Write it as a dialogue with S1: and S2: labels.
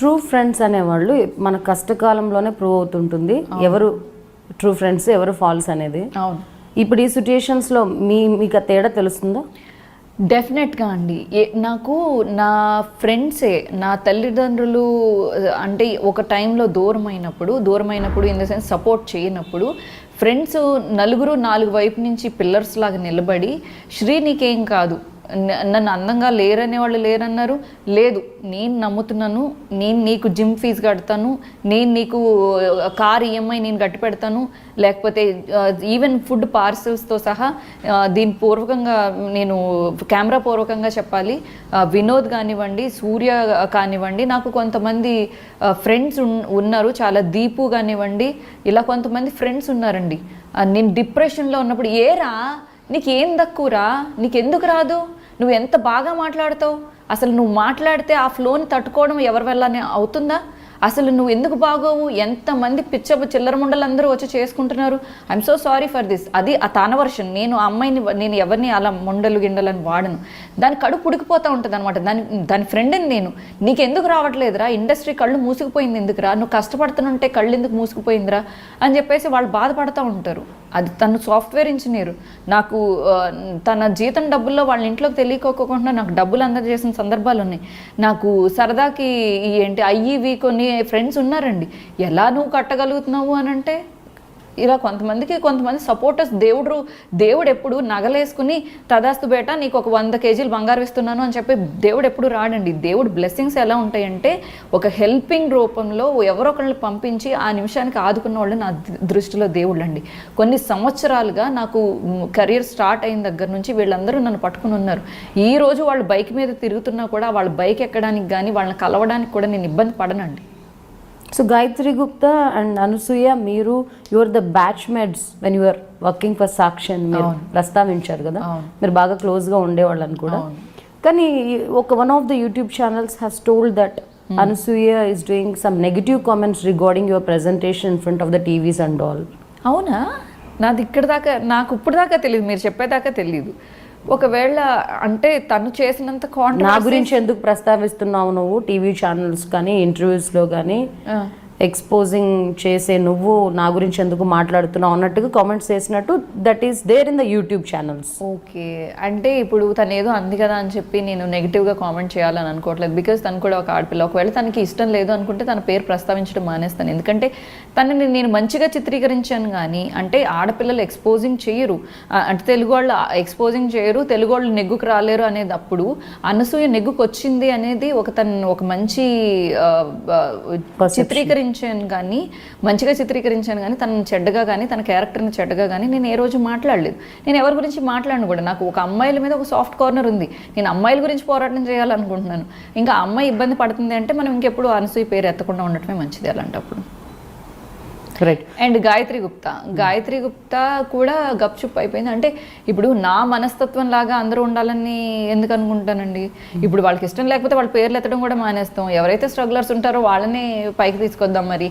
S1: True friends అనేవాళ్ళు మన కష్టకాలంలోనే prove అవుతుంటుంది ఎవరు ట్రూ ఫ్రెండ్స్ ఎవరు ఫాల్స్ అనేది.
S2: అవును.
S1: ఇప్పుడు ఈ సిచ్యుయేషన్స్లో మీకు ఆ తేడా తెలుస్తుందా?
S2: డెఫినెట్గా అండి. నాకు నా ఫ్రెండ్సే నా తల్లిదండ్రులు అంటే ఒక టైంలో దూరమైనప్పుడు ఇన్ ద సెన్స్ సపోర్ట్ చేయనప్పుడు ఫ్రెండ్స్ నలుగురు 4 వైపు నుంచి పిల్లర్స్ లాగా నిలబడి శ్రీ నీకేం కాదు, నన్ను అందంగా లేరనే వాళ్ళు లేరన్నారు, లేదు నేను నమ్ముతున్నాను, నేను నీకు జిమ్ ఫీజు కడతాను, నేను నీకు కార్ ఈఎంఐ నేను కట్టి పెడతాను, లేకపోతే ఈవెన్ ఫుడ్ పార్సల్స్తో సహా దీని పూర్వకంగా నేను కెమెరా పూర్వకంగా చెప్పాలి, వినోద్ కానివ్వండి, సూర్య కానివ్వండి, నాకు కొంతమంది ఫ్రెండ్స్ ఉన్నారు, చాలా దీపు కానివ్వండి, ఇలా కొంతమంది ఫ్రెండ్స్ ఉన్నారండి. నేను డిప్రెషన్లో ఉన్నప్పుడు ఏరా నీకేం తక్కువరా, నీకెందుకు రాదు, నువ్వు ఎంత బాగా మాట్లాడతావు, అసలు నువ్వు మాట్లాడితే ఆ ఫ్లోని తట్టుకోవడం ఎవరి వల్లనే అవుతుందా, అసలు నువ్వు ఎందుకు బాగోవు, ఎంతమంది చిల్లర ముండలందరూ వచ్చి చేసుకుంటున్నారు, I'm so sorry for this. అది ఆ తన వర్షన్. నేను ఆ అమ్మాయిని నేను ఎవరిని అలా ముండలు గిండలని వాడను. దాని కడుపు ఉడికిపోతూ ఉంటుంది అనమాట. దాని ఫ్రెండ్ని నేను, నీకెందుకు రావట్లేదురా, ఇండస్ట్రీ కళ్ళు మూసుకుపోయింది ఎందుకురా, నువ్వు కష్టపడుతుంటే కళ్ళు ఎందుకు మూసుకుపోయిందిరా అని చెప్పేసి వాళ్ళు బాధపడుతూ ఉంటారు. అది తను సాఫ్ట్వేర్ ఇంజనీరు, నాకు తన జీతం డబ్బుల్లో వాళ్ళ ఇంట్లోకి తెలియకోకుండా నాకు డబ్బులు అందజేసిన సందర్భాలు ఉన్నాయి. నాకు సరదాకి ఏంటి అయ్యి కొన్ని ఫ్రెండ్స్ ఉన్నారండి. ఎలా నువ్వు కట్టగలుగుతున్నావు అని అంటే ఇలా కొంతమంది సపోర్టర్స్. దేవుడు ఎప్పుడు నగలేసుకుని తదాస్తు బేట నీకు ఒక 100 కేజీలు బంగారు ఇస్తున్నాను అని చెప్పి దేవుడు ఎప్పుడు రాడండి. దేవుడు బ్లెస్సింగ్స్ ఎలా ఉంటాయంటే ఒక హెల్పింగ్ రూపంలో ఎవరొకరిని పంపించి ఆ నిమిషానికి ఆదుకున్న వాళ్ళు నా దృష్టిలో దేవుళ్ళు అండి. కొన్ని సంవత్సరాలుగా నాకు కెరీర్ స్టార్ట్ అయిన దగ్గర నుంచి వీళ్ళందరూ నన్ను పట్టుకుని ఉన్నారు. ఈ రోజు వాళ్ళు బైక్ మీద తిరుగుతున్నా కూడా వాళ్ళ బైక్ ఎక్కడానికి కానీ వాళ్ళని కలవడానికి కూడా నేను ఇబ్బంది పడనండి.
S1: సో గాయత్రి గుప్తా అండ్ అనసూయ, మీరు your the batchmates when you're working for Sakshi అని మీరు ప్రస్తావించారు కదా, మీరు బాగా క్లోజ్గా ఉండేవాళ్ళని కూడా. కానీ one of the YouTube channels has told that Anasuya is doing some negative comments regarding your presentation in front of the TVs and all.
S2: అవునా? నాకు ఇప్పుడు దాకా తెలియదు, మీరు చెప్పేదాకా తెలియదు. ఒకవేళ అంటే తను చేసినంత
S1: నా గురించి ఎందుకు ప్రస్తావిస్తున్నావు నువ్వు టీవీ ఛానల్స్ కానీ ఇంటర్వ్యూస్లో కానీ ఎక్స్పోజింగ్ చేసే నువ్వు నా గురించి ఎందుకు మాట్లాడుతున్నావు అన్నట్టుగా కామెంట్స్ చేసినట్టు that is there in the YouTube channels.
S2: Okay, అంటే ఇప్పుడు తను ఏదో అంది కదా అని చెప్పి నేను నెగిటివ్గా కామెంట్ చేయాలని అనుకోవట్లేదు. బికాజ్ తను కూడా ఒక ఆడపిల్ల. ఒకవేళ తనకి ఇష్టం లేదు అనుకుంటే తన పేరు ప్రస్తావించడం మానేస్తాను. ఎందుకంటే తనని నేను మంచిగా చిత్రీకరించాను కానీ, అంటే ఆడపిల్లలు ఎక్స్పోజింగ్ చేయరు, అంటే తెలుగు వాళ్ళు ఎక్స్పోజింగ్ చేయరు, తెలుగు వాళ్ళు నెగ్గుకు రాలేరు అనేది. అప్పుడు అనసూయ నెగ్గుకు వచ్చింది అనేది ఒక మంచి మంచిగా చిత్రీకరించాను కానీ తనని చెడ్డగా కానీ తన క్యారెక్టర్ని చెడ్డగా కానీ నేను ఏ రోజు మాట్లాడలేదు. నేను ఎవరి గురించి మాట్లాడను కూడా. నాకు ఒక అమ్మాయిల మీద ఒక సాఫ్ట్ కార్నర్ ఉంది. నేను అమ్మాయిల గురించి పోరాటం చేయాలనుకుంటున్నాను. ఇంకా అమ్మాయి ఇబ్బంది పడుతుంది అంటే మనం ఇంకెప్పుడు అనసూయ పేరు ఎత్తకుండా ఉండటమే మంచిది అలాంటప్పుడు.
S1: రైట్.
S2: అండ్ గాయత్రి గుప్తా కూడా గప్చుప్ అయిపోయింది. అంటే ఇప్పుడు నా మనస్తత్వం లాగా అందరూ ఉండాలని ఎందుకు అనుకుంటానండి? ఇప్పుడు వాళ్ళకి ఇష్టం లేకపోతే వాళ్ళ పేర్లు ఎత్తడం కూడా మానేస్తాం. ఎవరైతే స్ట్రగ్లర్స్ ఉంటారో వాళ్ళని పైకి తీసుకొద్దాం మరి.